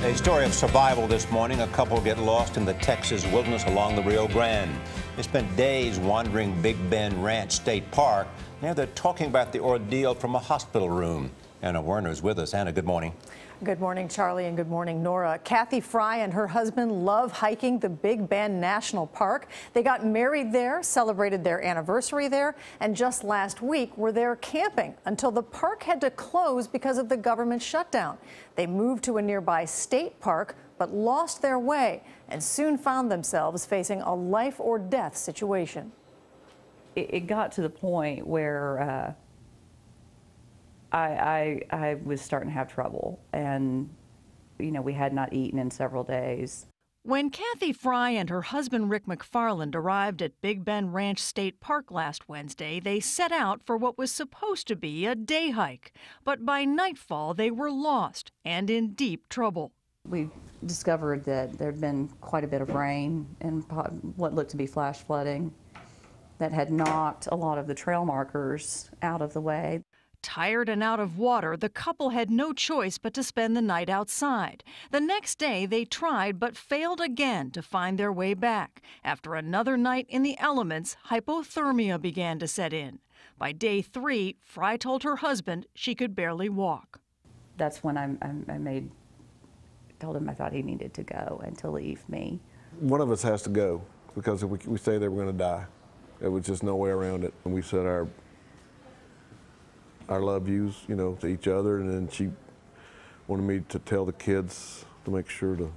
A story of survival this morning. A couple get lost in the Texas wilderness along the Rio Grande. They spent days wandering Big Bend Ranch State Park. Now they're talking about the ordeal from a hospital room. Anna Werner is with us. Anna, good morning. Good morning, Charlie, and good morning, Nora. Kathy Fry and her husband love hiking the Big Bend National Park. They got married there, celebrated their anniversary there, and just last week were there camping until the park had to close because of the government shutdown. They moved to a nearby state park, but lost their way and soon found themselves facing a life or death situation. It got to the point where I was starting to have trouble, and we had not eaten in several days. When Kathy Fry and her husband Rick McFarland arrived at Big Bend Ranch State Park last Wednesday, they set out for what was supposed to be a day hike. But by nightfall, they were lost and in deep trouble. We discovered that there had been quite a bit of rain and what looked to be flash flooding that had knocked a lot of the trail markers out of the way. Tired and out of water, the couple had no choice but to spend the night outside. The next day, they tried but failed again to find their way back. After another night in the elements, hypothermia began to set in. By day 3, Fry told her husband she could barely walk. That's when I told him I thought he needed to go and to leave me. One of us has to go, because if we stay there, we're going to die. There was just no way around it. And we said our love yous, to each other, and then she wanted me to tell the kids to make sure to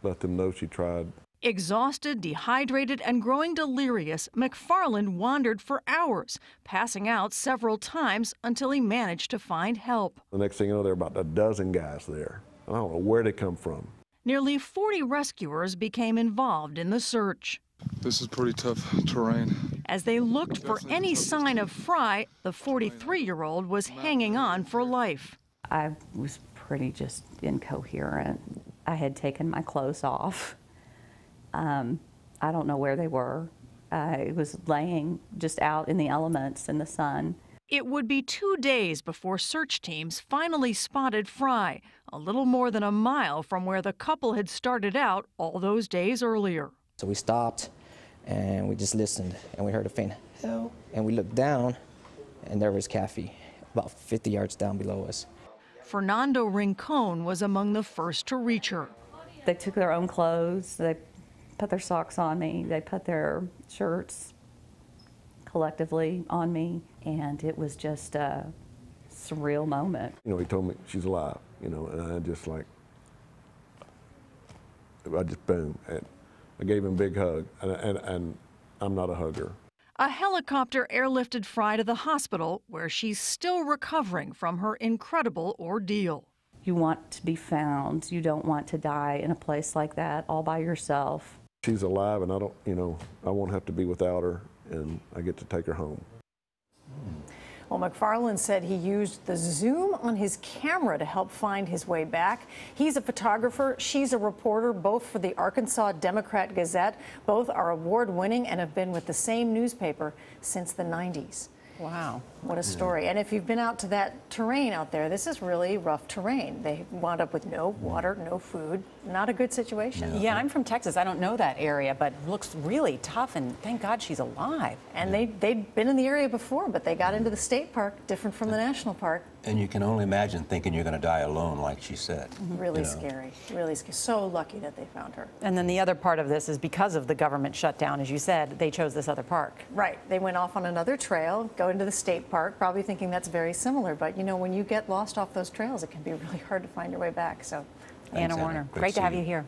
let them know she tried. Exhausted, dehydrated, and growing delirious, McFarland wandered for hours, passing out several times until he managed to find help. The next thing you know, there were about a dozen guys there. I don't know where they come from. Nearly 40 rescuers became involved in the search. This is pretty tough terrain. As they looked for any sign of Fry, the 43-year-old was hanging on for life. I was pretty just incoherent. I had taken my clothes off. I don't know where they were. I was laying just out in the elements in the sun. It would be 2 days before search teams finally spotted Fry, a little more than a mile from where the couple had started out all those days earlier. So we stopped and we just listened, and we heard a faint help, and we looked down and there was Kathy about 50 yards down below us. Fernando Rincon was among the first to reach her. They took their own clothes, they put their socks on me, they put their shirts collectively on me, and it was just a surreal moment. He told me she's alive, and I just boom. And I gave him a big hug, and I'm not a hugger. A helicopter airlifted Fry to the hospital, where she's still recovering from her incredible ordeal. You want to be found. You don't want to die in a place like that all by yourself. She's alive, and I won't have to be without her, and I get to take her home. Well, McFarland said he used the zoom on his camera to help find his way back. He's a photographer. She's a reporter, both for the Arkansas Democrat-Gazette. Both are award-winning and have been with the same newspaper since the 90s. Wow, what a story. And if you've been out to that terrain out there, this is really rough terrain. They wound up with no water, no food. Not a good situation. Yeah, I'm from Texas. I don't know that area, but it looks really tough, and thank God she's alive. And they'd been in the area before, but they got into the state park, different from the national park. And you can only imagine thinking you're going to die alone, like she said. Really scary, really scary. So lucky that they found her. And then the other part of this is because of the government shutdown, as you said, they chose this other park. Right. They went off on another trail, go into the state park, probably thinking that's very similar. But, when you get lost off those trails, it can be really hard to find your way back. So, Anna Werner, great to have you here.